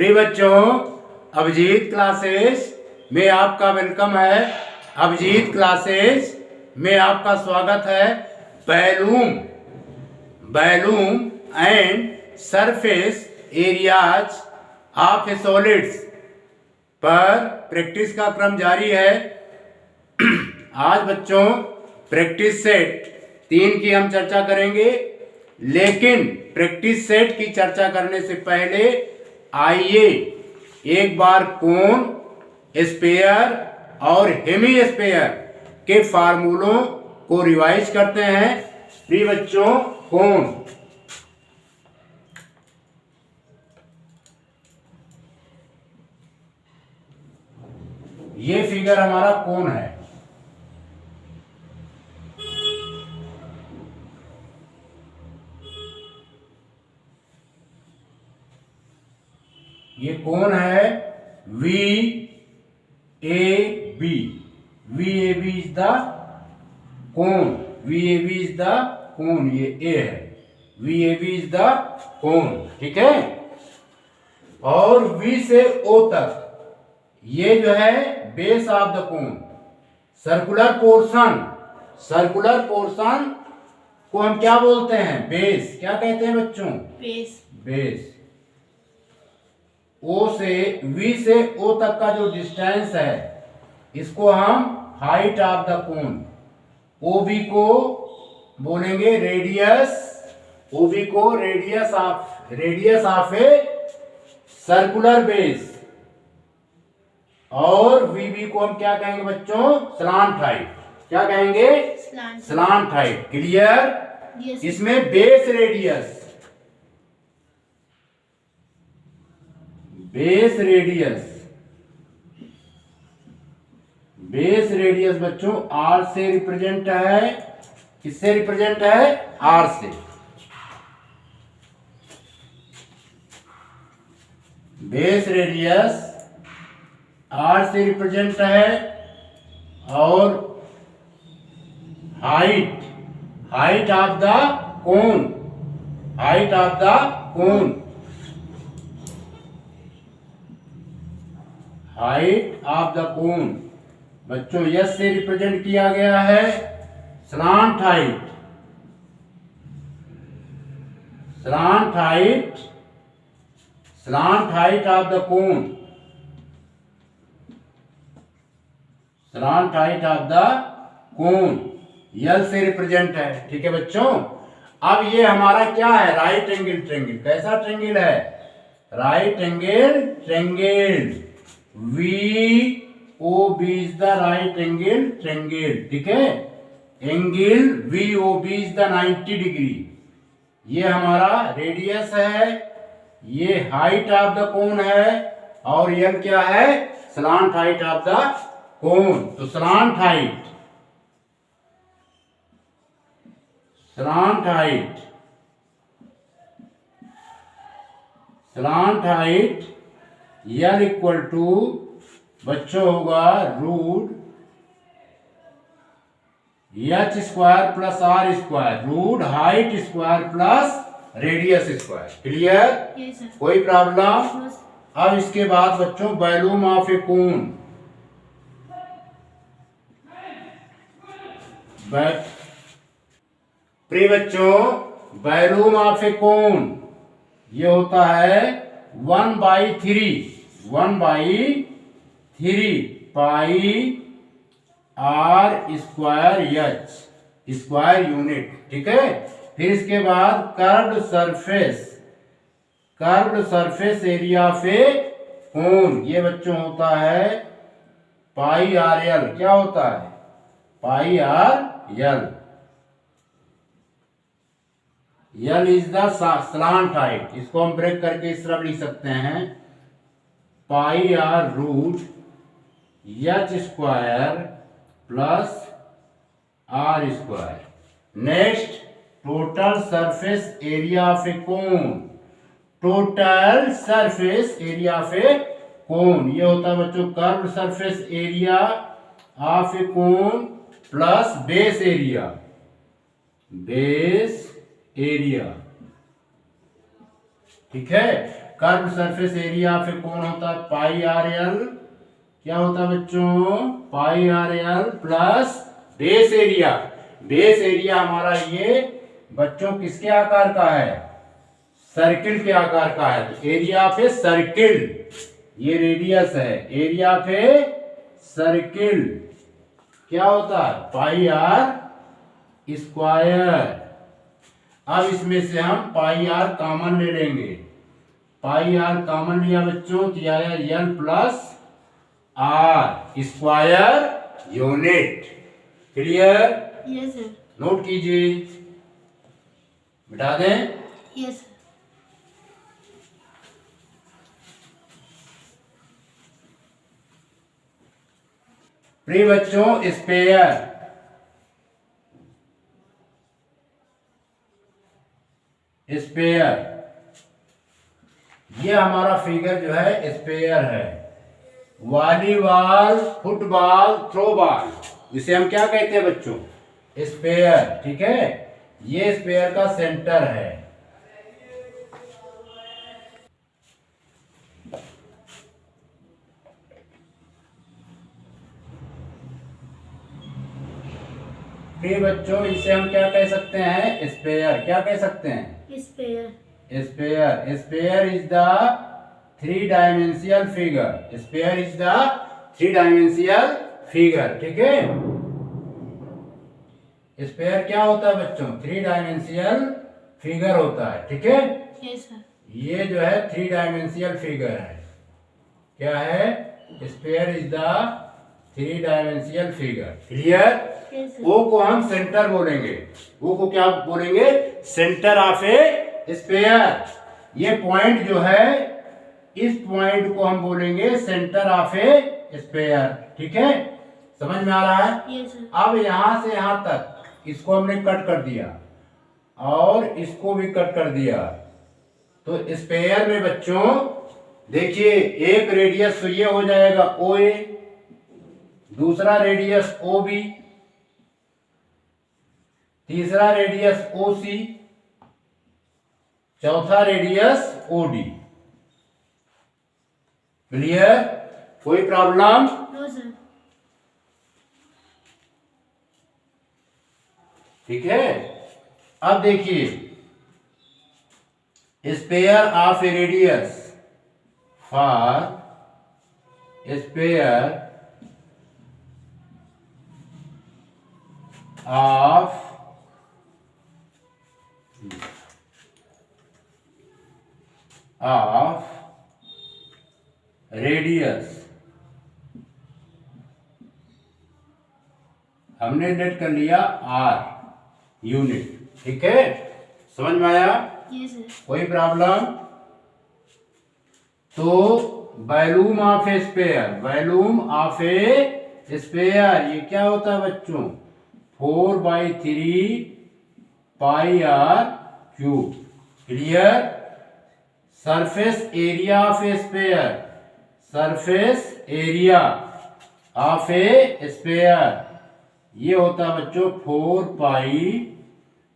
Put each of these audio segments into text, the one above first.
प्रिय बच्चों, अभिजीत क्लासेस में आपका वेलकम है। अभिजीत क्लासेस में आपका स्वागत है। Volume and surface areas of solids पर प्रैक्टिस का क्रम जारी है। आज बच्चों प्रैक्टिस सेट 3 की हम चर्चा करेंगे, लेकिन प्रैक्टिस सेट की चर्चा करने से पहले आइए एक बार कोन, स्फीयर और हेमी स्फीयर के फार्मूलों को रिवाइज करते हैं। प्रिय बच्चों, कोन, ये फिगर हमारा कोन है। ये कोन है VAB। VAB is the cone. VAB is the cone. ये A है। VAB इज द कोन, ठीक है। और V से O तक ये जो है base of the cone. Circular portion को हम क्या बोलते हैं? बेस। क्या कहते हैं बच्चों? बेस। O से V से O तक का जो डिस्टेंस है, इसको हम height of the cone. OB को बोलेंगे रेडियस। OB को radius of a circular base. और VB को हम क्या कहेंगे बच्चों? Slant height. क्या कहेंगे? Slant height. क्लियर? इसमें बेस रेडियस बच्चों R से रिप्रेजेंट है। किससे रिप्रेजेंट है? R से। बेस रेडियस R से रिप्रेजेंट है। और हाइट ऑफ द कोन। बच्चों S से रिप्रेजेंट किया गया है slant height. Of the cone. L से रिप्रेजेंट है, ठीक है बच्चों। अब ये हमारा क्या है? Right angle triangle. कैसा ट्रायंगल है? Right angle triangle. VOB is the right angle triangle, ठीक है। Angle VOB is the 90 degree. ये हमारा रेडियस है, ये हाइट ऑफ द कोन है, और यह क्या है? Slant height of the cone. तो slant height L equal to बच्चों होगा root H square plus R square. Root height square plus radius square. Clear? कोई प्रॉब्लम? अब इसके बाद बच्चों वॉल्यूम ऑफ ए कोन। प्रिय बच्चों, वॉल्यूम ऑफ ए कोन ये होता है 1/3 pi R square H square unit, ठीक है। फिर इसके बाद curved surface area of a cone ये बच्चों होता है पाई RL। क्या होता है? Pi RL। L is the slant height. इसको हम ब्रेक करके इस तरह लिख सकते हैं, pi R root H square plus R square. Next, total surface area of a cone. ये होता है बच्चों curved surface area of a cone plus base area, ठीक है। Curve surface area of a cone होता है पाई आर एल, क्या होता है बच्चों, pi R L plus base area. Base area हमारा ये बच्चों किसके आकार का है, सर्किल के आकार का है। तो एरिया ऑफ ए सर्किल, ये रेडियस है, एरिया ऑफ ए सर्किल क्या होता है, पाई आर स्क्वायर। अब इसमें से हम पाई आर कॉमन ले लेंगे, पाई आर कॉमन लिया बच्चों तो आया L plus R square unit. Clear? Yes sir. Note कीजिए, मिटा दें। Yes sir. प्रिय बच्चों, स्पेयर, स्पेयर, ये हमारा फिगर जो है स्पेयर है। वॉलीबॉल, फुटबॉल, थ्रो बॉल, इसे हम क्या कहते हैं बच्चों, स्पेयर। ठीक है, ये स्पेयर का सेंटर है। प्रिय बच्चों, इसे हम क्या कह सकते हैं, स्पेयर। क्या कह सकते हैं, sphere. Sphere. Sphere is the three dimensional figure. Sphere is the three dimensional figure. ठीक है, स्पेयर क्या होता है बच्चों, थ्री डायमेंशियल फिगर होता है। ठीक है, यस सर। ये जो है थ्री डायमेंशियल फिगर है। क्या है, sphere is the three dimensional figure. Clear? O को हम सेंटर बोलेंगे, ओ को क्या बोलेंगे, सेंटर ऑफ ए स्पेयर। ये पॉइंट जो है, इस पॉइंट को हम बोलेंगे सेंटर ऑफ ए स्पेयर। ठीक है, समझ में आ रहा है? Yes sir. अब यहां से यहां तक इसको हमने कट कर दिया और इसको भी कट कर दिया। तो स्पेयर में बच्चों देखिए, एक रेडियस तो ये हो जाएगा ओ ए, दूसरा रेडियस ओ बी, तीसरा रेडियस ओ सी, चौथा रेडियस ओ डी। क्लियर? कोई प्रॉब्लम? No sir. ठीक है, अब देखिए, sphere of a radius for sphere of radius, हमने लेट कर लिया आर यूनिट। ठीक है, समझ में आया? Yes sir. कोई प्रॉब्लम? तो volume of a sphere, volume of a sphere ये क्या होता है बच्चों, 4/3 pi R cube. Clear? Surface area of a spare, surface area of a sphere ये होता है बच्चों 4 पाई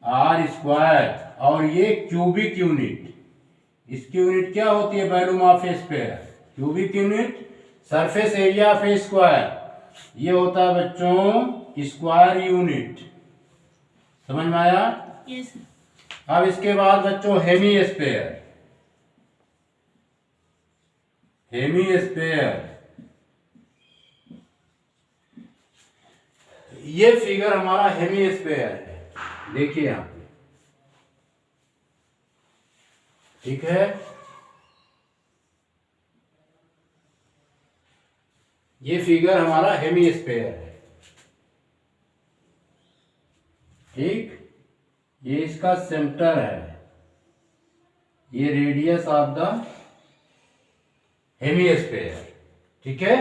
आर स्क्वायर, और ये क्यूबिक यूनिट, इसकी यूनिट क्या होती है, volume of a sphere, cubic unit. Surface area of a square ये होता है बच्चों स्क्वायर यूनिट। समझ में आया? Yes sir. अब इसके बाद बच्चों हेमी स्पेयर, हेमी स्पेयर, ये फिगर हमारा हेमी स्पेयर है। देखिए यहां पे, ठीक है, ये फिगर हमारा हेमी स्पेयर है। ठीक, ये इसका सेंटर है, ये radius of the hemisphere. ठीक है,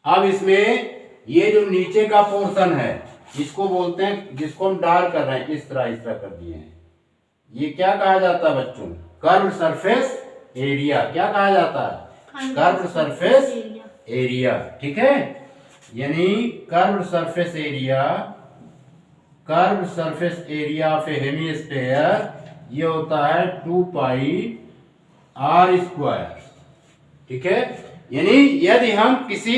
अब इसमें ये जो नीचे का पोर्शन है इसको बोलते हैं, जिसको हम डार्क कर रहे हैं, इस तरह कर दिए हैं, ये क्या कहा जाता है बच्चों, कर्व सरफेस एरिया। क्या कहा जाता है, कर्व सरफेस एरिया। ठीक है, यानी curve surface area curve surface area of a hemisphere ये होता है 2 पाई आर स्क्वायर। ठीक है, यानी यदि हम किसी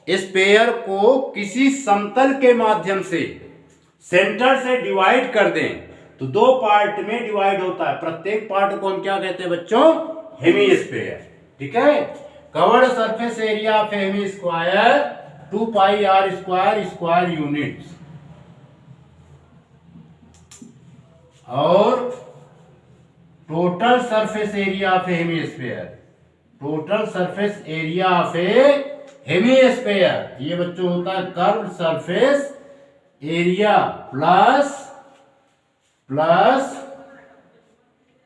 स्पेयर को किसी समतल के माध्यम से सेंटर से डिवाइड कर दें तो 2 पार्ट में डिवाइड होता है। प्रत्येक पार्ट को हम क्या कहते हैं बच्चों? हेमीस्फेयर। ठीक है, covered surface area of hemisphere 2 pi R square square units. और total surface area of hemisphere, total surface area of hemisphere ये बच्चों होता है curve surface area plus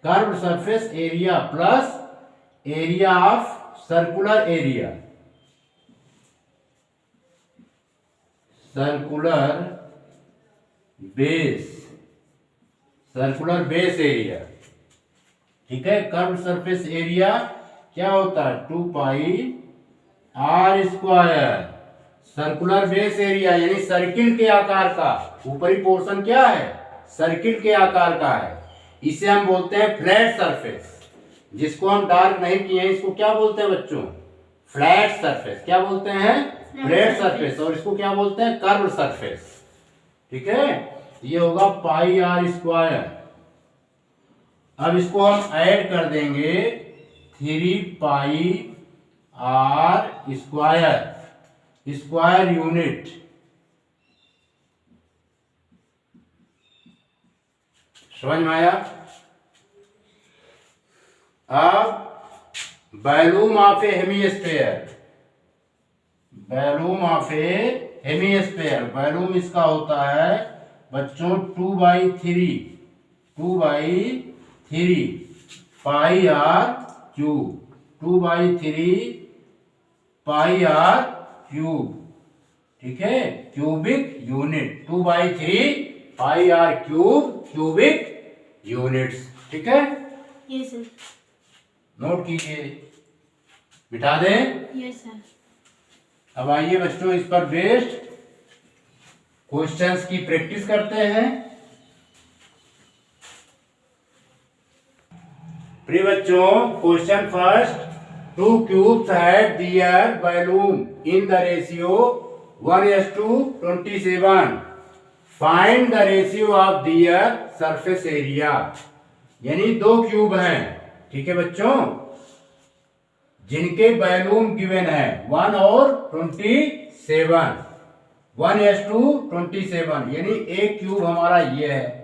curve surface area plus area of circular area, circular base area. ठीक है, curve surface area क्या होता है? 2 pi R square. Circular base area यानी सर्किल के आकार का ऊपरी पोर्शन क्या है? सर्किल के आकार का है। इसे हम बोलते हैं फ्लैट सरफेस। जिसको हम डार्क नहीं किए हैं इसको क्या बोलते हैं बच्चों? Flat surface. क्या बोलते हैं? Flat surface. और इसको क्या बोलते हैं? Curve surface. ठीक है, ये होगा पाई आर स्क्वायर। अब इसको हम ऐड कर देंगे 3 पाई आर स्क्वायर यूनिट। समझ में आया? अब volume of a hemisphere, volume इसका होता है बच्चों 2/3 pi R cube, 2/3 pi R cube. ठीक है, cubic unit 2/3 pi R cubic units. ठीक है, यस सर। नोट कीजिए, मिटा दें। Yes sir. अब आइए बच्चों इस पर बेस्ड क्वेश्चंस की प्रैक्टिस करते हैं। प्रिय बच्चों, question first, 2 cubes had their volume in the ratio 1:27. Find the ratio of their surface area. यानी 2 क्यूब हैं। ठीक है बच्चों, जिनके वॉल्यूम गिवन है 1 और 27, 1:27, यानी एक क्यूब हमारा ये है।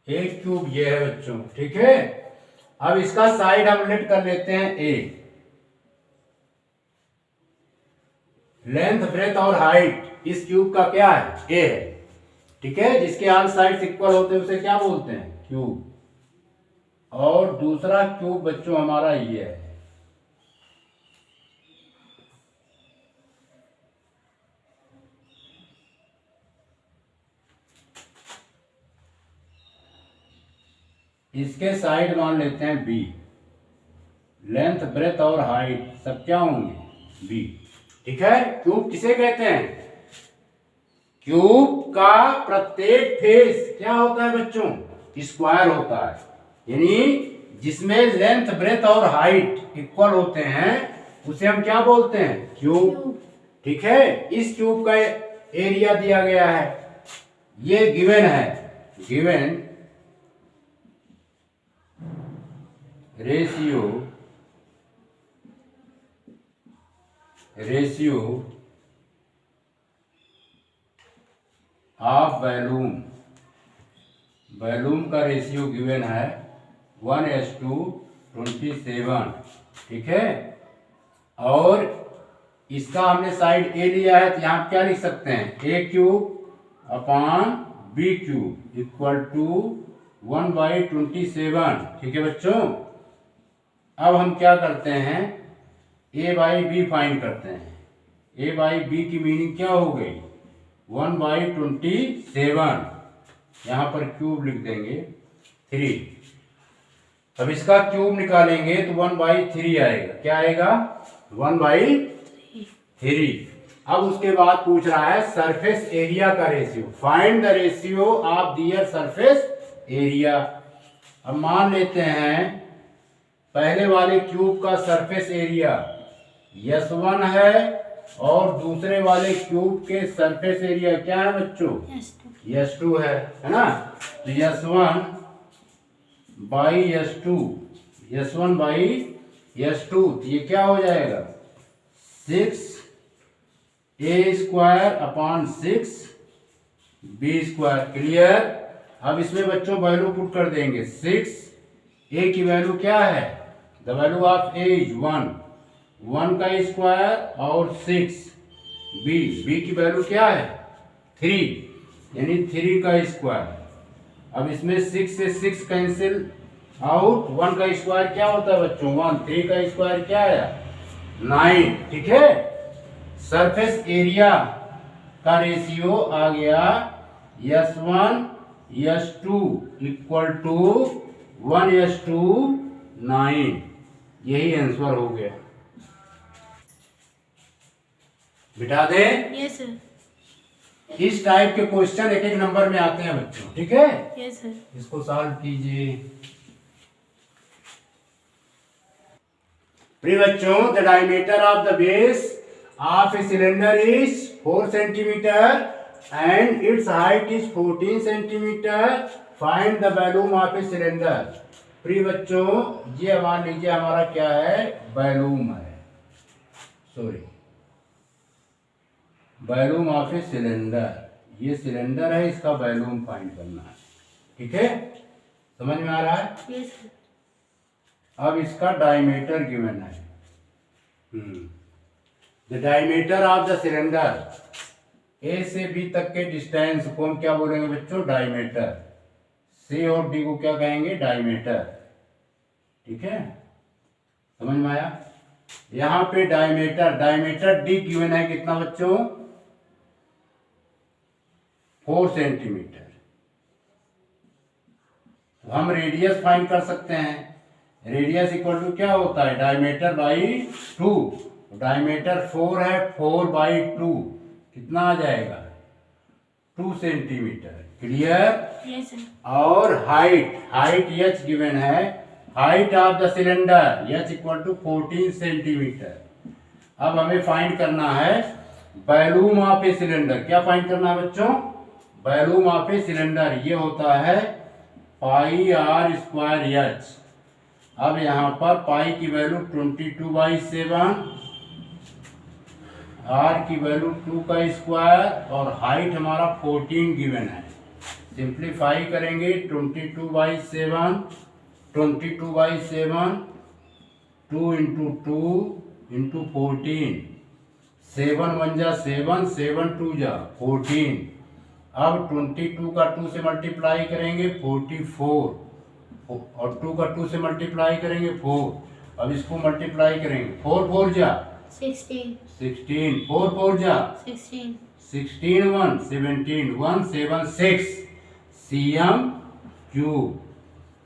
एक क्यूब ये है बच्चों। ठीक है, अब इसका साइड हम लेट कर लेते हैं ए। लेंथ, ब्रेथ और हाइट इस क्यूब का क्या है? ए है। ठीक है, जिसके ऑल साइड्स इक्वल होते हैं उसे क्या बोलते हैं? क्यूब। और दूसरा क्यूब बच्चों हमारा ये है। इसके साइड मान लेते हैं बी। लेंथ, ब्रेथ और हाइट सब क्या होंगे? बी। ठीक है, क्यूब किसे कहते हैं? क्यूब का प्रत्येक फेस क्या होता है बच्चों? स्क्वायर होता है। यानी जिसमें लेंथ, ब्रेथ और हाइट इक्वल होते हैं उसे हम क्या बोलते हैं? क्यूब। ठीक है, इस क्यूब का एरिया दिया गया है, ये गिवन है। गिवन रेशियो ऑफ वॉल्यूम का रेशियो गिवन है 1:27। ठीक है, और इसका हमने साइड ए लिया है तो यहाँ क्या लिख सकते हैं? A cube upon B cube equal to 1/27। ठीक है बच्चों, अब हम क्या करते हैं? a/b फाइंड करते हैं। a/b की मीनिंग क्या हो गई? 1/27, यहाँ पर क्यूब लिख देंगे 3। अब इसका क्यूब निकालेंगे तो 1/3 आएगा। क्या आएगा? 1/3। अब उसके बाद पूछ रहा है सरफेस एरिया का ratio. Find the ratio of their surface area. अब मान लेते हैं पहले वाले क्यूब का सरफेस एरिया S1 है और दूसरे वाले क्यूब के सरफेस एरिया क्या है बच्चों? S2 है ना? तो S1/S2 तो ये क्या हो जाएगा? 6a² / 6b²। क्लियर? अब इसमें बच्चों वैल्यू पुट कर देंगे। 6a की वैल्यू क्या है? The value of a is 1 का स्क्वायर और 6b की वैल्यू क्या है? 3 यानी 3 का स्क्वायर। अब इसमें 6 से 6 कैंसिल आउट। 1 का स्क्वायर क्या होता है बच्चों? 1। 3 का स्क्वायर क्या है? 9। ठीक है। सरफेस एरिया का रेशियो आ गया S1/S2 = 1:9। यही आंसर हो गया। बिठा दे। Yes sir. इस टाइप के क्वेश्चन एक एक नंबर में आते हैं बच्चों। ठीक है। Yes sir. इसको सॉल्व कीजिए। प्रिय बच्चों, the diameter of the base of a cylinder is 4 centimetre and it's height is 14 centimetre. Find the volume of a cylinder. प्रिय बच्चों, ये मान लीजिए हमारा क्या है? वॉल्यूम है। Sorry, volume of a cylinder. ये सिलेंडर है, इसका वॉल्यूम फाइंड करना है। ठीक है, समझ में आ रहा है? Yes sir. अब इसका डायमीटर गिवन है। The diameter of the cylinder, A से बी तक के डिस्टेंस को हम क्या बोलेंगे बच्चों? डायमीटर। सी और डी को क्या कहेंगे? डायमीटर। ठीक है, समझ में आया? यहां पे डायमीटर डी गिवन है कितना बच्चों? 4 सेंटीमीटर। तो हम रेडियस फाइंड कर सकते हैं। रेडियस इक्वल टू क्या होता है? Diameter by 2। डायमीटर 4 है, 4/2 कितना आ जाएगा? 2 सेंटीमीटर। क्लियर? Yes sir. और हाइट h गिवन है। Height of the cylinder h = 14 centimetre. अब हमें फाइंड करना है वॉल्यूम ऑफ ए सिलेंडर। क्या फाइंड करना है बच्चों? Volume of a cylinder. ये होता है πr²h। अब यहाँ पर पाई की वैल्यू 22/7, आर की वैल्यू 2 का स्क्वायर और हाइट हमारा 14 गिवन है। सिंप्लीफाई करेंगे 22/7 2 × 2 × 14। 7 1 जा 7, 7 2 जा 14। अब 22 का 2 से मल्टीप्लाई करेंगे 44 और 2 का 2 से मल्टीप्लाई करेंगे 4। अब इसको मल्टीप्लाई करेंगे 4 4 जा 16, 16, 4 4 जा 16, 16 1 17 176 cm cube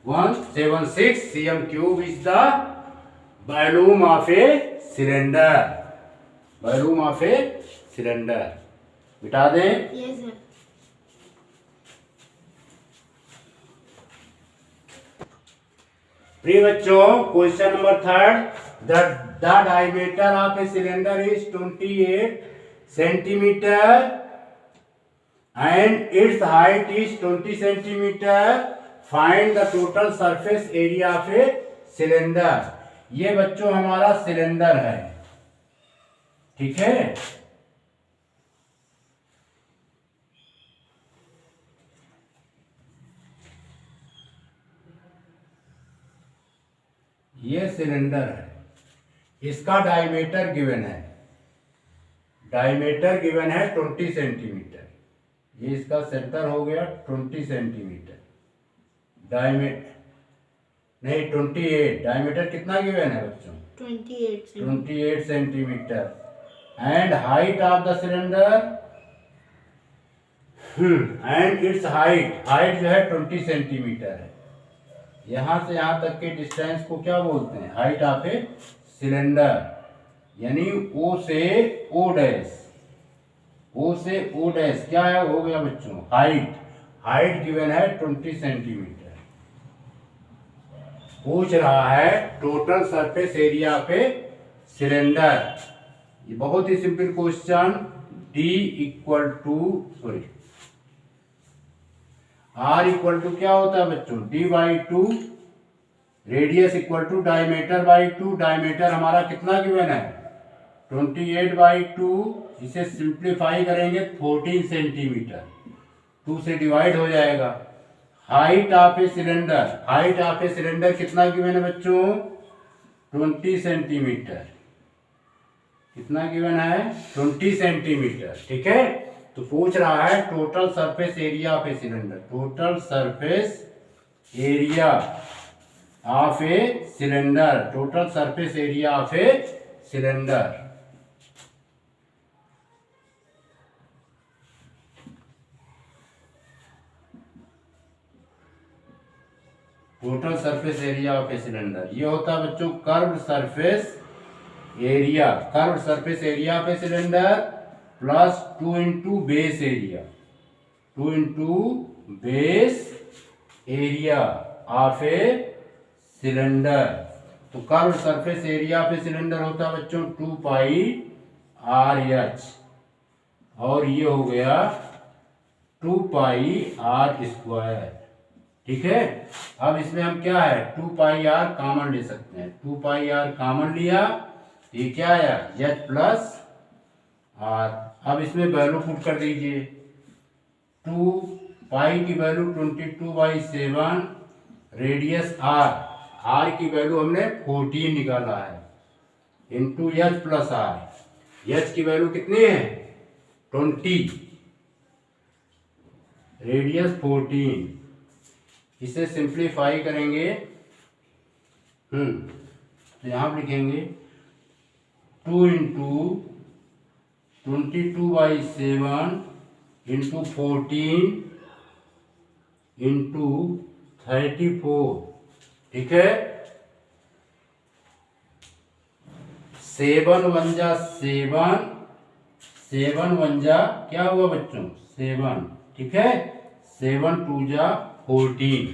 176 cm cube is the volume of a cylinder। Volume of a cylinder. बिठा दें। Yes sir. प्रिय बच्चों, question number 3। The diameter of a cylinder is 28 centimetre and it's height is 20 centimetre. Find the total surface area of a cylinder. ये बच्चों हमारा cylinder है। ठीक है, ये सिलेंडर है। इसका डायमीटर गिवन है। डायमीटर गिवन है 20 सेंटीमीटर। ये इसका सेंटर हो गया 20 सेंटीमीटर। नहीं 28। डायमीटर कितना गिवन है बच्चों? 28 centimetre. And height of the cylinder and it's height, height जो है 20 सेंटीमीटर है। यहाँ से यहाँ तक के डिस्टेंस को क्या बोलते हैं? हाइट ऑफ ए सिलेंडर, यानी ओ से ओ डैश, ओ से ओ डैश क्या है हो गया बच्चों? हाइट। हाइट गिवन है 20 सेंटीमीटर। पूछ रहा है टोटल सरफेस एरिया पे सिलेंडर। ये बहुत ही simple question. D equal to sorry R equal to क्या होता है बच्चों? D by two, radius equal to diameter by two. Diameter हमारा कितना गिवन है? 28/2। इसे सिंप्लीफाई करेंगे 14 सेंटीमीटर, 2 से डिवाइड हो जाएगा। Height of a cylinder, height of a cylinder कितना गिवन है बच्चों? 20 सेंटीमीटर। कितना गिवन है? 20 सेंटीमीटर। ठीक है, तो पूछ रहा है total surface area of a cylinder. Total surface area of a cylinder, total surface area of a cylinder. Total surface area of a cylinder ये होता है बच्चों curved surface area. Curved surface area of a cylinder plus 2 into base area, 2 into base area of a cylinder. तो curved surface area of a cylinder होता है बच्चों 2 pi R H, और ये हो गया 2 पाई आर स्क्वायर। ठीक है, अब इसमें हम क्या है 2 पाई आर कॉमन ले सकते हैं। 2 पाई आर कॉमन लिया, ये क्या आया? H plus R. अब इसमें वैल्यू पुट कर दीजिए। 2 पाई की वैल्यू 22/7, रेडियस आर, आर की वैल्यू हमने 14 निकाला है, into H plus R. H की वैल्यू कितनी है? 20, रेडियस 14। इसे सिंप्लीफाई करेंगे, तो यहां पर लिखेंगे 2 इंटू 22/7 इंटू 14 इंटू 34। ठीक है, 7 1 जा 7, 7 1 जा क्या हुआ बच्चों? 7। ठीक है, 7 2 जा 14।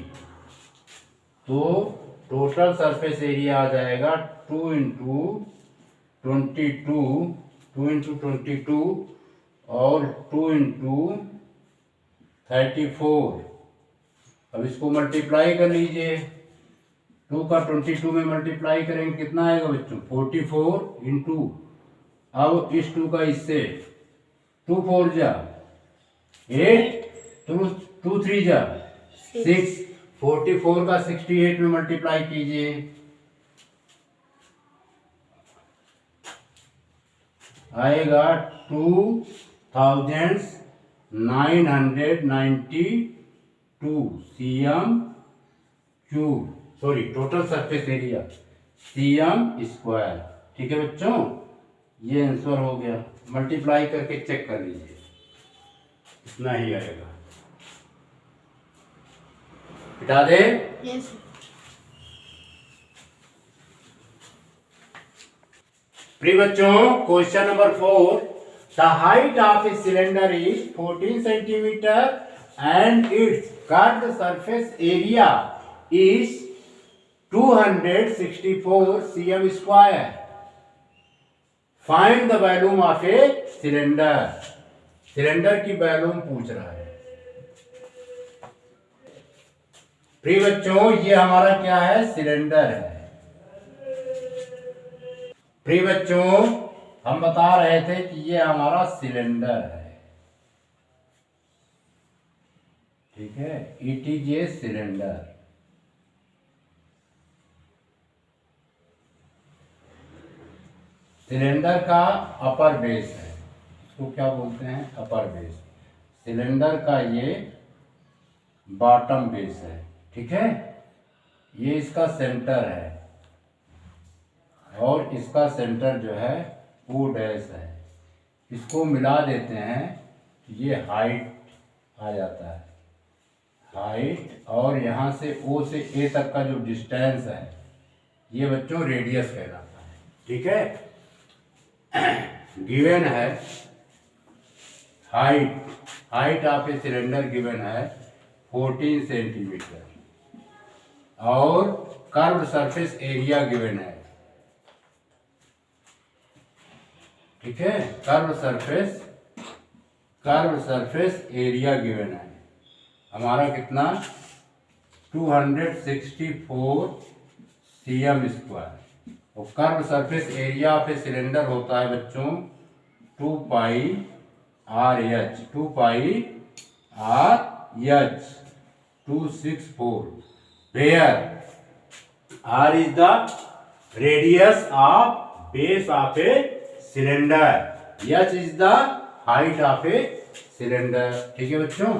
तो टोटल सरफेस एरिया आ जाएगा 2 इंटू 22, 2 इंटू 22 और 2 इंटू 34। अब इसको मल्टीप्लाई कर लीजिए। 2 का 22 में मल्टीप्लाई करेंगे कितना आएगा बच्चों? 44 इंटू, अब इस 2 का इससे 2 4 जा 8, 2 3 जा 6, 44 का 68 में मल्टीप्लाई कीजिए, आएगा 2992 cm cube, sorry total surface area cm square. ठीक है बच्चों, ये आंसर हो गया। मल्टीप्लाई करके चेक कर लीजिए, इतना ही आएगा। हटा दे। Yes, sir. प्रिय बच्चों, question number 4, the height of a cylinder is 14 centimetre and it's curved surface area is 264 cm square. Find the volume of a cylinder. Cylinder की वॉल्यूम पूछ रहा है। प्रिय बच्चों, ये हमारा क्या है? सिलेंडर है। प्रिय बच्चों, हम बता रहे थे कि ये हमारा सिलेंडर है। ठीक है, it is a cylinder. Cylinder का अपर बेस है, इसको क्या बोलते हैं? अपर बेस। सिलेंडर का ये बॉटम बेस है। ठीक है, ये इसका सेंटर है और इसका सेंटर जो है O डैश है। इसको मिला देते हैं, ये हाइट आ जाता है हाइट, और यहाँ से O से A तक का जो डिस्टेंस है ये बच्चों रेडियस कहलाता है। ठीक है, गिवन है height of a cylinder given है 14 सेंटीमीटर, और कर्व्ड सरफेस एरिया गिवन है। ठीक है, कर्व्ड सरफेस एरिया गिवन है हमारा कितना 264 cm स्क्वायर, और curve surface area of a cylinder होता है बच्चों 2 pi R H 264, where R is the radius of base of a cylinder, H is the height of a cylinder. ठीक है बच्चों,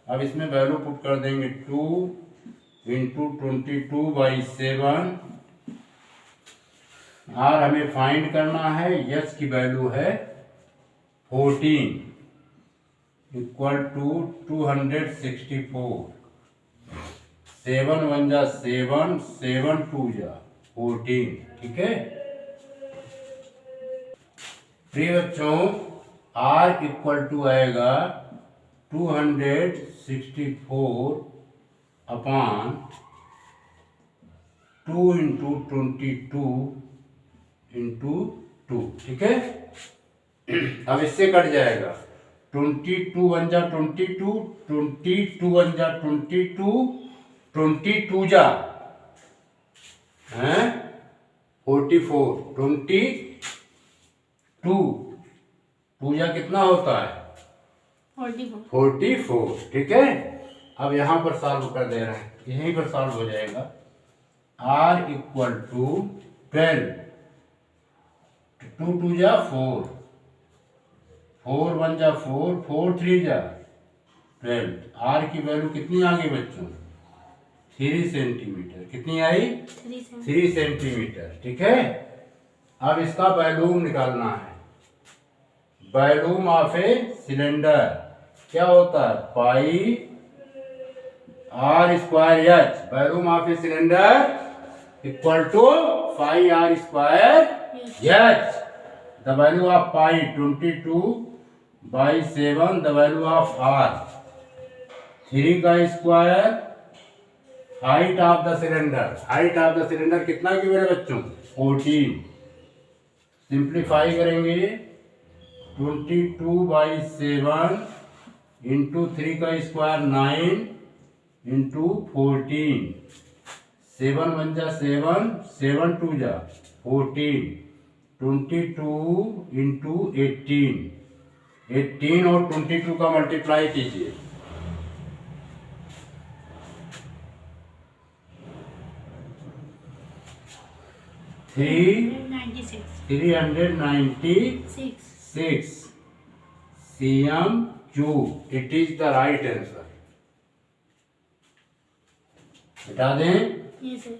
अब इसमें वैल्यू पुट कर देंगे 2 इंटू 22/7, और हमें फाइंड करना है यस की वैल्यू है 14 इक्वल टू 264, 7 1 जा 7, 7 2 जा 14। ठीक है, प्रिय बच्चों R इक्वल टू आएगा 264 अपॉन 2 इंटू 22 इंटू 2। ठीक है, अब इससे कट जाएगा 22 1 जा 22, 22 1 जा 22, 22 जा 44, 22 2 जा कितना होता है 44। ठीक है, अब यहां पर सॉल्व कर दे रहे हैं, यहीं पर सॉल्व हो जाएगा। R इक्वल टू 12, 2 2 जा 4, 4 1 जा 4, 4 3 जा 12। R की वैल्यू कितनी आ गई बच्चों 3 सेंटीमीटर, कितनी आई 3 सेंटीमीटर। ठीक है, अब इसका वॉल्यूम निकालना है। वॉल्यूम ऑफ ए सिलेंडर क्या होता है pi R square H, volume of a cylinder equal to pi R square H. The value of pi 22/7, the value of R 3 का square, height of the cylinder कितना की है बच्चों 14। Simplify करेंगे 22/7 into 3 का स्क्वायर 9 इंटू 14, 7 1 जा 7, 7 2 जा 14, 22 into 18 और 22 का मल्टीप्लाई कीजिए 396 cm cube। It is the right answer. बता दें Yes, sir.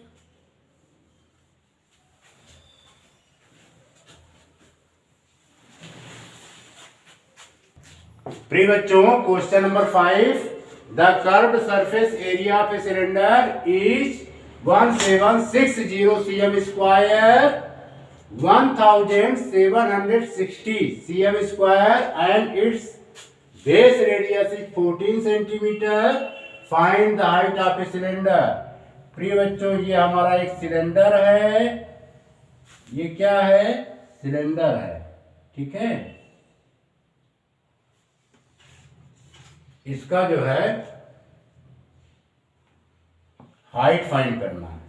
प्रिय बच्चों, question number 5, the curved surface area of a cylinder is 1760 cm square, 1760 cm square and it's base radius is 14 centimetre. Find the height of a cylinder. प्रिय बच्चों, ये हमारा एक cylinder है, ये क्या है सिलेंडर है। ठीक है, इसका जो है हाइट फाइंड करना है।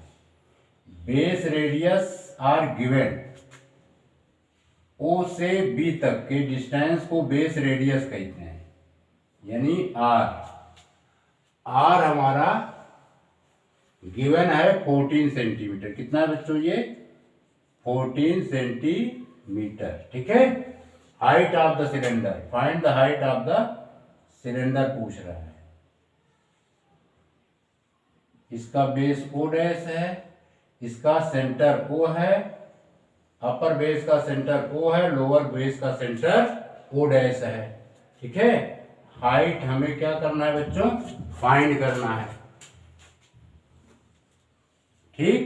बेस रेडियस आर गिवन, ओ से बी तक के डिस्टेंस को बेस रेडियस कहते हैं, यानी आर हमारा गिवन है 14 सेंटीमीटर। कितना है बच्चों ये 14 सेंटीमीटर। ठीक है, height of the cylinder, find the height of the cylinder पूछ रहा है। इसका बेस ओ डैश है, इसका सेंटर ओ है, अपर बेस का सेंटर ओ है, लोअर बेस का सेंटर ओ डैश है। ठीक है, हाइट हमें क्या करना है बच्चों, फाइंड करना है। ठीक,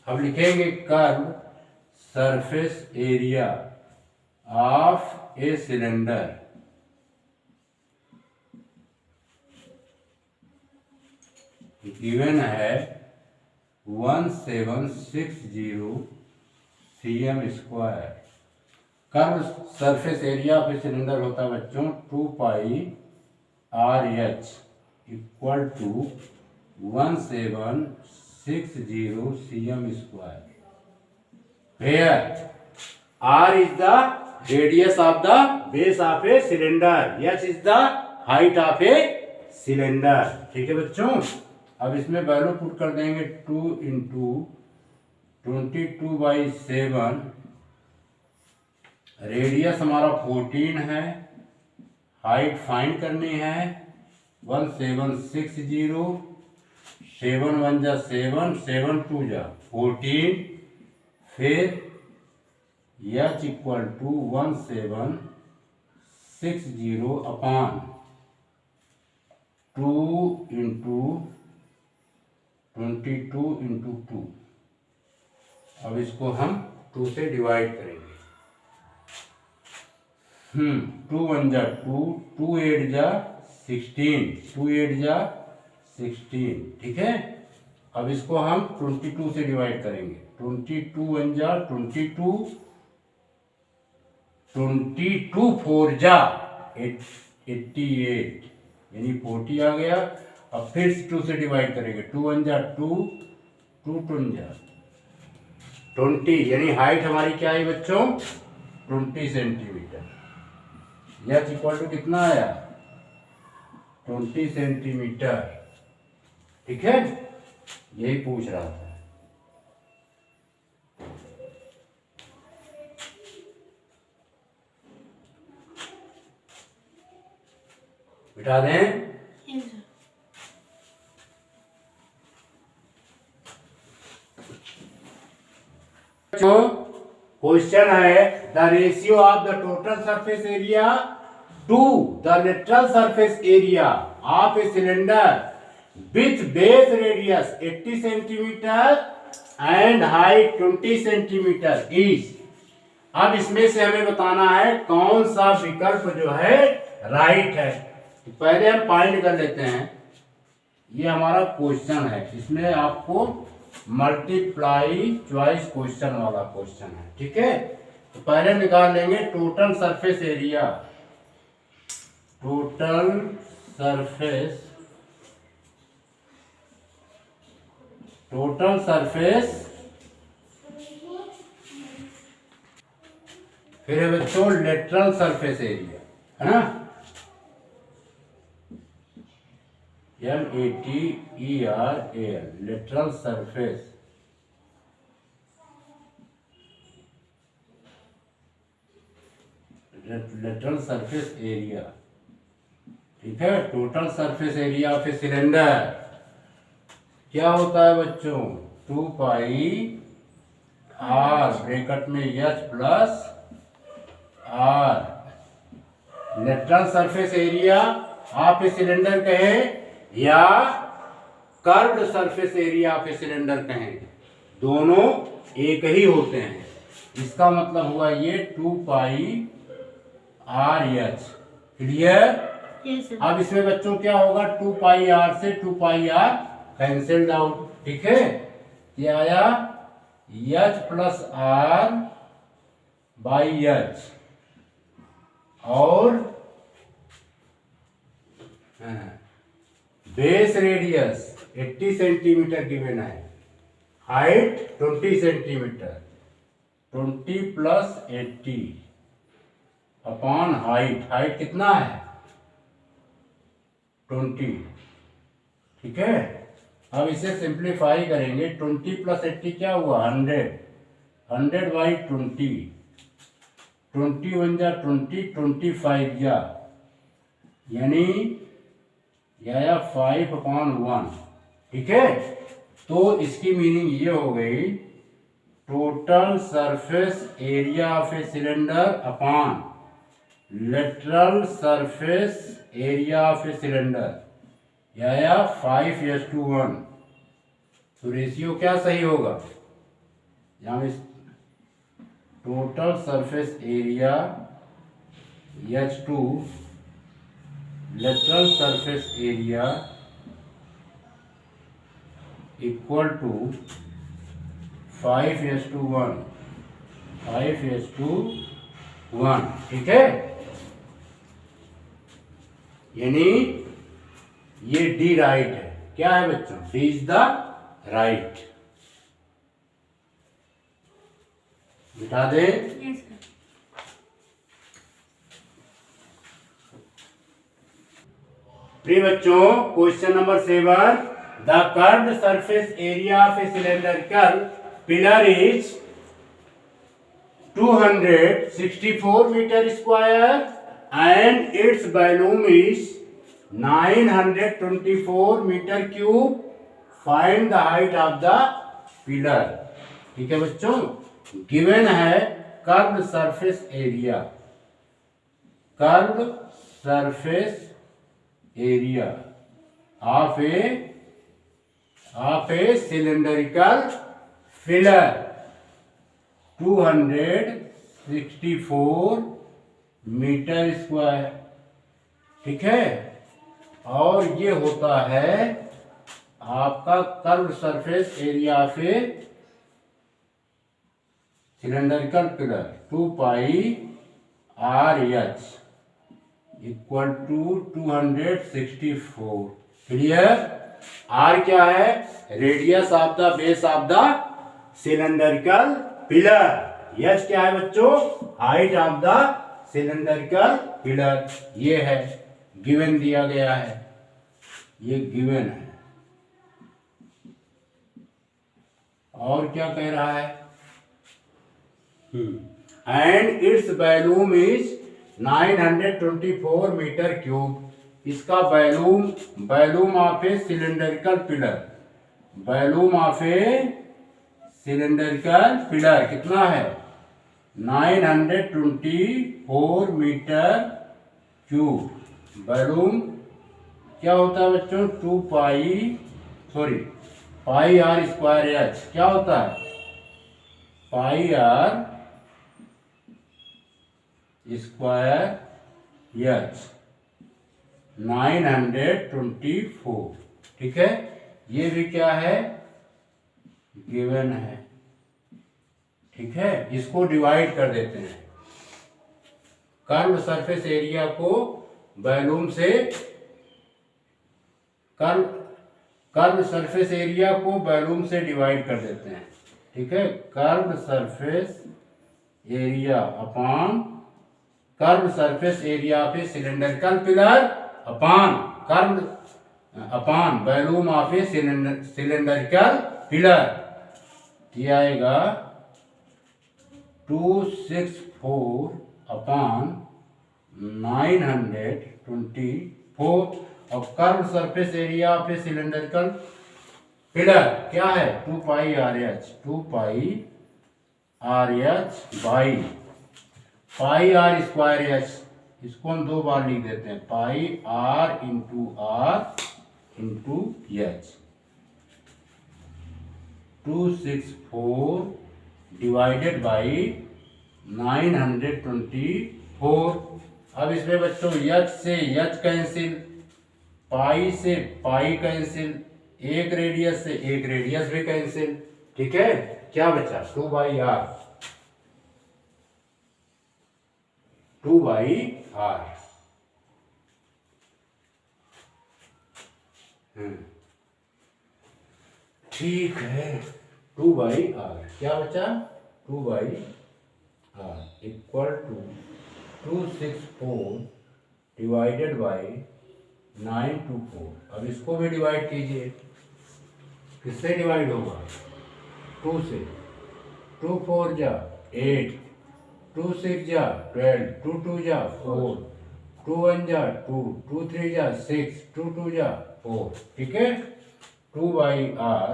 अब लिखेंगे curve surface area of a cylinder given है 1760 cm square. Curve surface area of a cylinder होता है बच्चों 2 pi R H equal to 1760 cm square. Here R is the radius of the base of a cylinder, H is the height of a cylinder। ठीक है बच्चों, अब इसमें value put कर देंगे 2 इंटू 22/7, रेडियस हमारा 14 है, हाइट फाइंड करनी है 1760, 7 1 जा 7, 7 2 जा 14, फिर H equal to 1760 upon 2 into 22 into 2। अब इसको हम 2 से डिवाइड करेंगे। 2 1 जा 2, 2 8 जा 16, 2 8 जा 16। ठीक है, अब इसको हम 22 से डिवाइड करेंगे। 22 1 जा 22, 22 4 जा 88, यानी 40 आ गया। अब फिर 2 से डिवाइड करेंगे। 2 1 जा 2, 2 2 जा 20, यानी हाइट हमारी क्या है बच्चों, 20 सेंटीमीटर। यह इक्वल टू कितना आया, 20 सेंटीमीटर। ठीक है, यही पूछ रहा था। बिठा दें। Yes, sir. जो क्वेश्चन है the ratio of the total surface area to the lateral surface area of a cylinder with base radius 80 centimetre and height 20 centimetre is. अब इसमें से हमें बताना है कौन सा विकल्प जो है राइट है। तो पहले हम फाइंड कर लेते हैं। ये हमारा क्वेश्चन है, इसमें आपको मल्टीप्लाई चॉइस क्वेश्चन वाला क्वेश्चन है। ठीक है, तो पहले निकाल लेंगे total surface area. Total surface फिर है बच्चों लेटरल सरफेस एरिया, है ना, LATERAL lateral surface. Lateral surface area. ठीक है, total surface area of a cylinder क्या होता है बच्चों, 2 पाई आर ब्रैकेट में H plus R. Lateral surface area of a cylinder कहे या curved surface area of a cylinder कहें, दोनों एक ही होते हैं। इसका मतलब हुआ ये 2 pi R H. Clear? Yes, sir. अब इसमें बच्चों क्या होगा, 2 पाई आर से 2 पाई आर कैंसिल्ड आउट। ठीक है, ये आया H plus R by H और बेस रेडियस 80 सेंटीमीटर गिवन है, हाइट 20 सेंटीमीटर, 20 प्लस 80 अपॉन हाइट। हाइट कितना है, 20। ठीक है, अब इसे सिंप्लीफाई करेंगे। 20 प्लस 80 क्या हुआ, 100। 100 बाई 20, 20 1 जा 20, 25 जा, यानी या 5/1। ठीक है, तो इसकी मीनिंग ये हो गई total surface area of a cylinder upon lateral surface area of a cylinder या 5:1। तो रेशियो क्या सही होगा? यहाँ total surface area H2 lateral surface area equal to 5:1। 5:1, ठीक है। यानी ये डी राइट है। क्या है बच्चों? D is the right. बिठा दे। Yes, sir. प्रिय बच्चों, question number 7, the curved surface area of a cylindrical pillar is 264 metre square and it's volume is 924 metre cube. Find the height of the pillar. ठीक है बच्चों, given है curved surface area. Curved surface area of a cylindrical pillar 264 metre square, ठीक है। और ये होता है आपका curved surface area of a cylindrical pillar 2 pi RH equal to 264। Clear? R क्या है? Radius of the base of the cylindrical pillar. H क्या है बच्चों? Height of the cylindrical pillar. ये है गिवन दिया गया है, ये गिवन है। और क्या कह रहा है? And it's volume is 924 metre cube. इसका volume of a cylindrical pillar, volume of a cylindrical pillar कितना है? 924 मीटर क्यूब। वॉल्यूम क्या होता है बच्चों? 2 पाई आर स्क्वायर एच। क्या होता है? पाई आर स्क्वायर एच 924, ठीक है। ये भी क्या है? गिवन है, ठीक है। इसको डिवाइड कर देते हैं। कर्व्ड सरफेस एरिया को वॉल्यूम से कर्व्ड सरफेस एरिया को वॉल्यूम से डिवाइड कर देते हैं, ठीक है। Curved surface area upon curved surface area of a cylindrical pillar upon volume of a cylindrical pillar. ये आएगा 264 अपॉन 924। और curved surface area of a cylindrical pillar क्या है? 2 pi RH, 2 pi RH by pi R square H. इसको हम 2 बार लिख देते हैं, pi R into H. 264 divided by 924। अब इसमें बच्चों एच से एच कैंसिल, पाई से पाई कैंसिल, एक रेडियस से एक रेडियस भी कैंसिल, ठीक है। क्या बचा? 2 बाई आर, 2 बाई आर। ठीक है, 2 बाई आर। क्या बचा? 2 by R equal to 264 divided by 924। अब इसको भी डिवाइड कीजिए। किससे डिवाइड होगा? 2 से। 2 4 जा 8, 2 6 जा 12, 2 2 जा 4, 2 1 जा 2, 2 3 जा 6, 2 2 जा 4, ठीक है। 2 बाई आर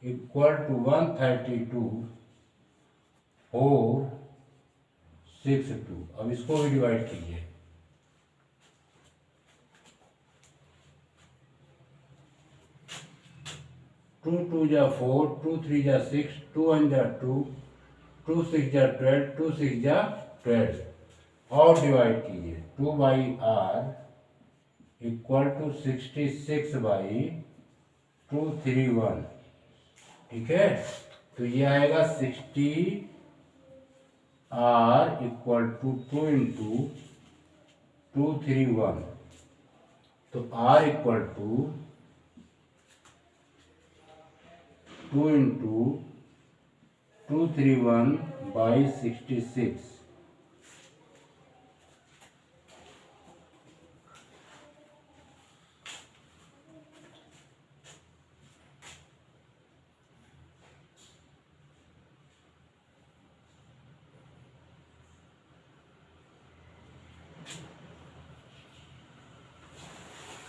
इक्वल टू 132 4 6 2। अब इसको भी डिवाइड कीजिए। 2 2 जा 4, 2 3 जा 6, 2 1 जा 2, 2 6 जा 12, 2 6 जा 12 और डिवाइड कीजिए। 2 by R equal to 66 by 231। ठीक है, तो ये आएगा 60 आर इक्वल टू 2 इंटू 231। तो R equal to 2 into 231 by 66।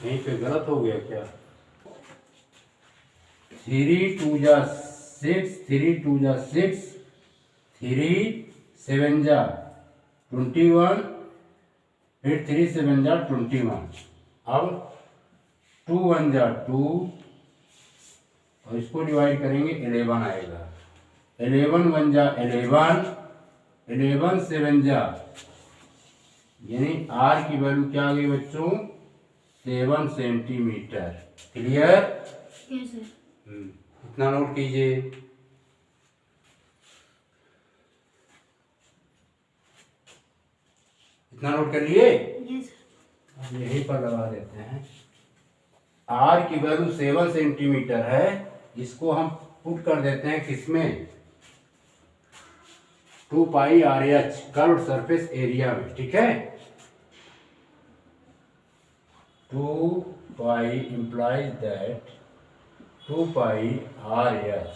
यहीं पे गलत हो गया क्या? 3 2 जा 6, 3 2 जा 6, 3 7 जा 21, फिर 3 7 जा 21। अब 2 1 जा 2 और इसको डिवाइड करेंगे 11 आएगा। 11 1 जा 11, 11 7 जा, यानी आर की वैल्यू क्या आ गई बच्चों? 7 सेंटीमीटर। क्लियर? Yes sir. इतना नोट कीजिए। इतना नोट कर लिए? Yes sir. अब यहीं पर लगा देते हैं। आर की वैल्यू 7 सेंटीमीटर है, इसको हम पुट कर देते हैं किसमें? 2 pi R H curved surface area में। ठीक है, 2 pi implies that 2 pi R H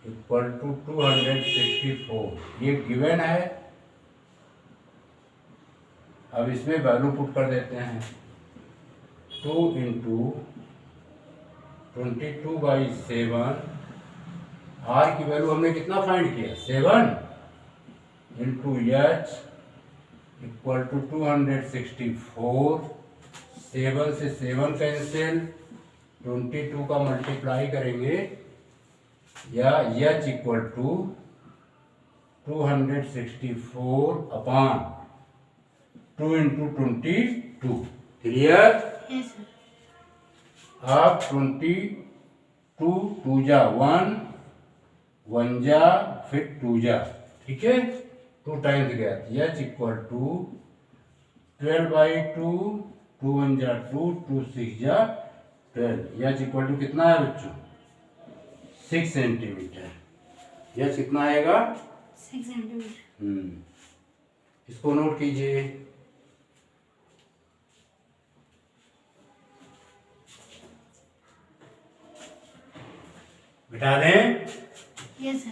equal to 264। ये गिवन है। अब इसमें वैल्यू पुट कर देते हैं। 2 इंटू 22 बाई 7। आर की वैल्यू हमने कितना फाइंड किया? 7 इंटू एच इक्वल टू 264। 7 से 7 कैंसिल, 22 का मल्टीप्लाई करेंगे या H equal to 264 upon 2 into 22। Clear? Yes sir. अब 22 2 जा 1, 1 जा फिर 2 जा। ठीक है, 2 टाइम्स गया। एच इक्वल टू 12 बाई 2, 2 1 जा 2, 2 6 जा 12। एच इक्वल टू कितना है बच्चों? 6 सेंटीमीटर। एच कितना आएगा? 6 सेंटीमीटर। इसको नोट कीजिए। बिठा दें? Yes sir.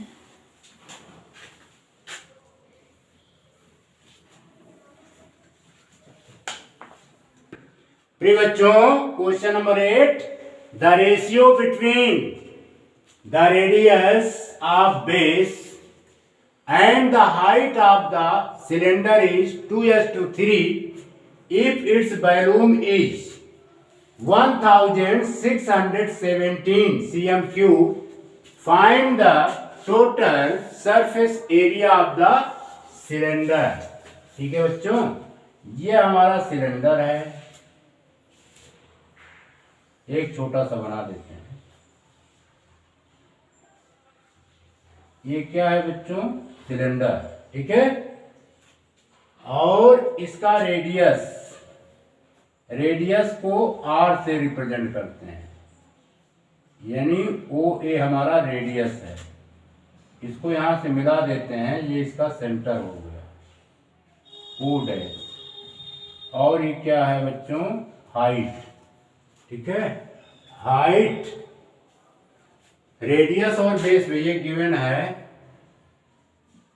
प्रिय बच्चों, question number 8, the ratio between the radius of base and the height of the cylinder is 2:3 if its volume is 1617 cm cube. Find the total surface area of the cylinder. ठीक है बच्चों, ये हमारा cylinder है। एक छोटा सा बना देते हैं। ये क्या है बच्चों? सिलेंडर। ठीक है, और इसका रेडियस को आर से रिप्रेजेंट करते हैं, यानी ओ ए हमारा रेडियस है। इसको यहां से मिला देते हैं, ये इसका सेंटर हो गया ओ डैश। और ये क्या है बच्चों? हाइट। ठीक है, हाइट रेडियस और बेस में ये गिवन है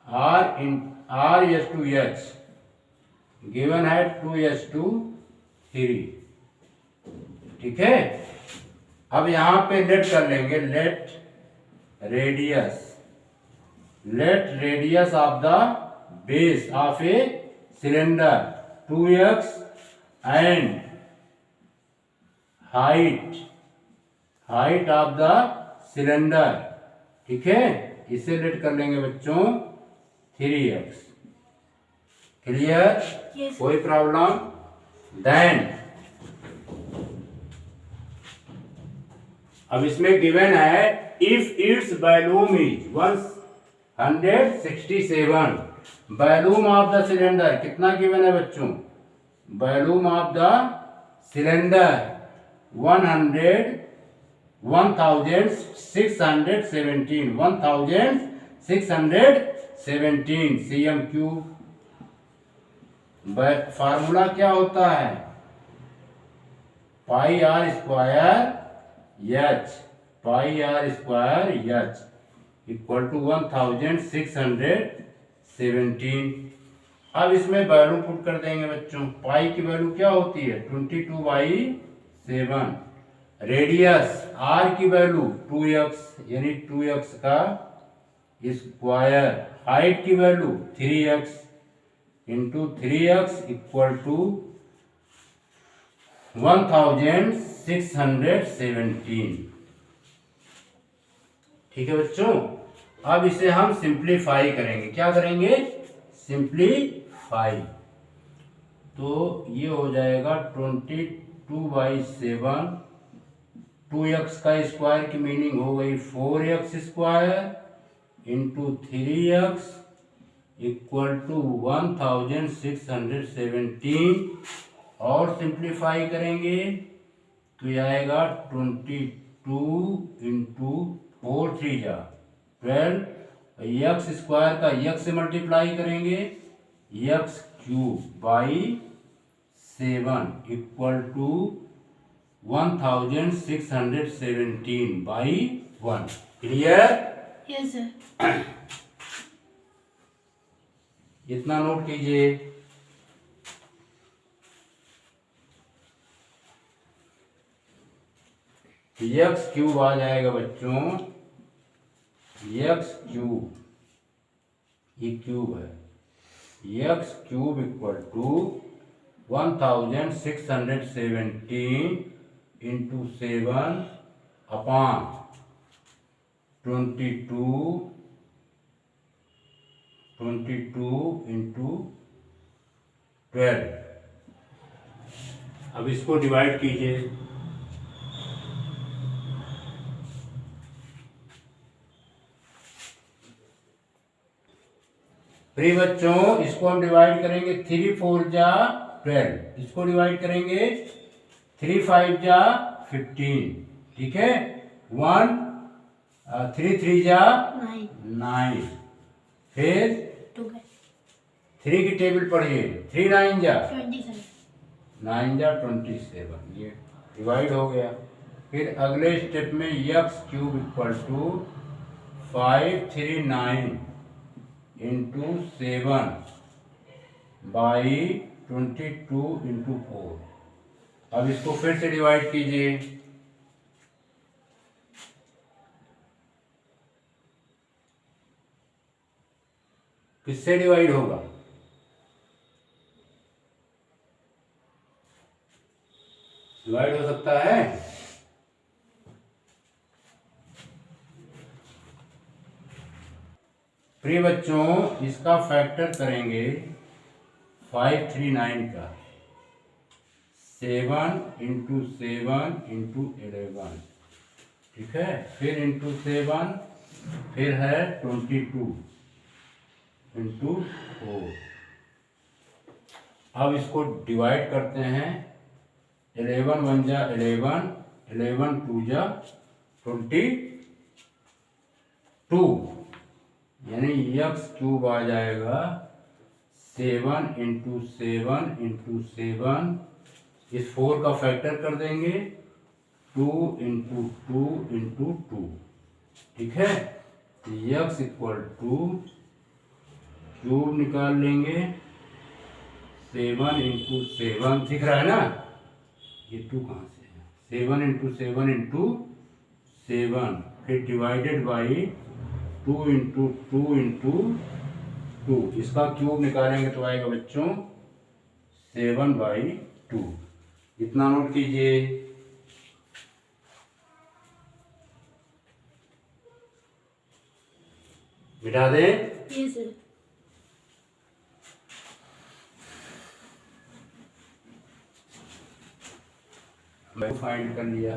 R/S/H गिवन है 2:3। ठीक है, अब यहां पे लेट कर लेंगे, let radius of the base of a cylinder, 2x and height of the cylinder, ठीक है, इसे लेट कर लेंगे बच्चों 3x। क्लियर? Yes. कोई प्रॉब्लम? देन अब इसमें गिवन है if its volume is 167, volume of the cylinder कितना गिवन है बच्चों? Volume of the cylinder 1617 cm cube. Formula क्या होता है? Pi R square H equal to 1617। अब इसमें वैल्यू पुट कर देंगे बच्चों। पाई की वैल्यू क्या होती है? 22/7। रेडियस आर की वैल्यू 2x यानी 2x का स्क्वायर। हाइट की value 3x into 3x equal to 1617। ठीक है बच्चों, अब इसे हम सिंप्लीफाई करेंगे। क्या करेंगे? सिंप्लीफाई। तो ये हो जाएगा 22/7। 2x का स्क्वायर की मीनिंग हो गई 4x square into 3x equal to 1617 और सिंप्लीफाई करेंगे तो ये आएगा 22 इंटू 4 3 जा 12। एक्स स्क्वायर का एक्स से मल्टीप्लाई करेंगे X cube by 7 equal to 1617/1। Clear? Yes, sir. इतना नोट कीजिए। एक्स क्यूब आ जाएगा बच्चों, एक्स क्यूब, ये क्यूब है, X cube equal to 1617 into 7 upon 22 into 12। अब इसको डिवाइड कीजिए। प्रिय बच्चों, इसको हम डिवाइड करेंगे 3 4 जा 12, इसको डिवाइड करेंगे 3 5 जा 15, ठीक है। 3 3 जा 9, फिर 3 की टेबल पढ़िए, 3 9 जा 27. 9 जा 27, ये डिवाइड हो गया। फिर अगले स्टेप में X cube equal to 539 into 7 by 22 into 4। अब इसको फिर से डिवाइड कीजिए। किससे डिवाइड होगा? डिवाइड हो सकता है। प्रिय बच्चों, इसका फैक्टर करेंगे 539 का 7 इंटू 7 इंटू 11, ठीक है। फिर इंटू 7, फिर है 22 इंटू 4। अब इसको डिवाइड करते हैं। 11 1 जा 11, 11 2 जा 22, यानी एक्स क्यूब आ जाएगा 7 इंटू 7 इंटू 7। इस 4 का फैक्टर कर देंगे 2 इंटू 2 इंटू 2, ठीक है। एक्स इक्वल टू क्यूब निकाल लेंगे 7 इंटू 7, दिख रहा है ना, ये 2 कहाँ से है? 7 इंटू 7 इंटू 7, फिर डिवाइडेड बाई 2 इंटू 2 इंटू 2। इसका क्यूब निकालेंगे तो आएगा बच्चों 7/2। इतना नोट कीजिए। मिटा दें। Yes, sir. मैं फाइंड कर लिया।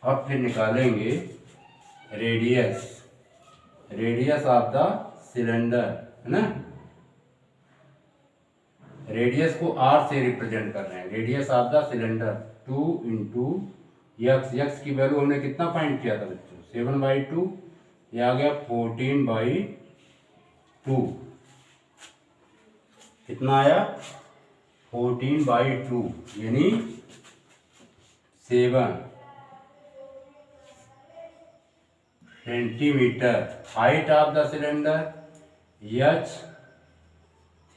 अब फिर निकालेंगे रेडियस ऑफ द सिलेंडर, है ना। रेडियस को r से रिप्रेजेंट कर रहे हैं। Radius of the cylinder 2 into x की वैल्यू हमने कितना फाइंड किया था बच्चों 7/2। ये आ गया 14/2। कितना आया 14/2 यानी 7 centimetre. Height of the cylinder h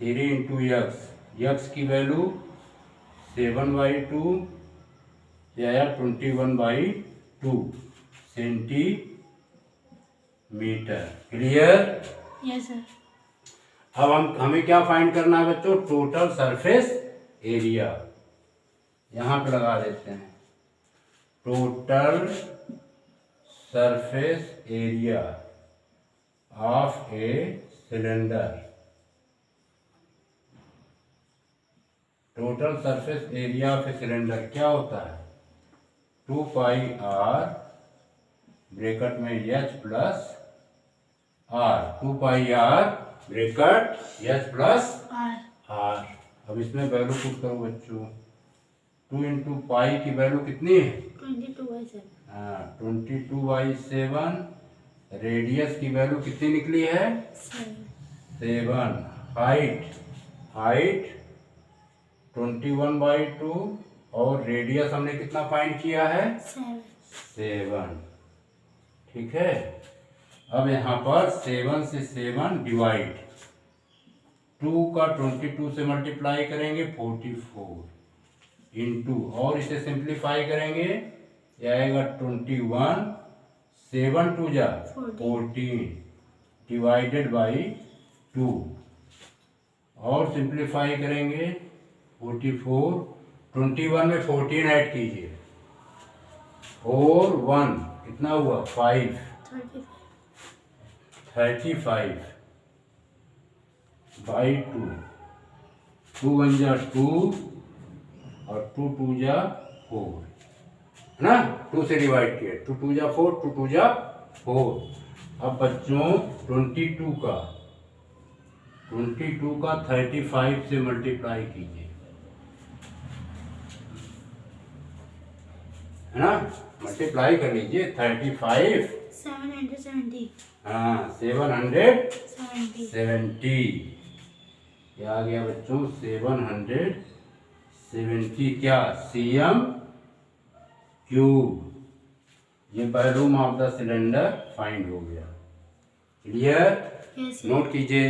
3 into x की वैल्यू 7/2 या 21/2 सेंटीमीटर। क्लियर। Yes, sir. अब हमें क्या फाइंड करना है बच्चों टोटल सरफेस एरिया। यहां पे लगा देते हैं total surface area of a cylinder. Total surface area of a cylinder क्या होता है 2πr ब्रैकेट में h plus r। 2πr bracket h plus R. r। अब इसमें वैल्यू पुट करो बच्चों 2 इंटू पाई की वैल्यू कितनी है 22/7. 22/7। रेडियस की वैल्यू कितनी निकली है 7। हाइट 21/2 और रेडियस हमने कितना फाइंड किया है 7। ठीक है। अब यहाँ पर 7 से 7 डिवाइड 2 का 22 से मल्टीप्लाई करेंगे 44 इंटू और इसे सिंप्लीफाई करेंगे ये आएगा 21 7 2 जा 14 डिवाइडेड बाई 2 और सिंप्लीफाई करेंगे 44। 21 में 14 ऐड कीजिए 4 1 कितना हुआ 5 35/2। 2 1 जा 2 और 2 2 जा 4 है ना। 2 से डिवाइड किए 2 2 जा 4 2 2 जा 4। अब बच्चों 22 का 35 से मल्टीप्लाई कीजिए है ना। मल्टीप्लाई कर लीजिए 35 770. हाँ 770। ये आ गया बच्चों 770 क्या cm क्यूब। ये volume of the cylinder find हो गया। क्लियर। Yes, sir. नोट कीजिए।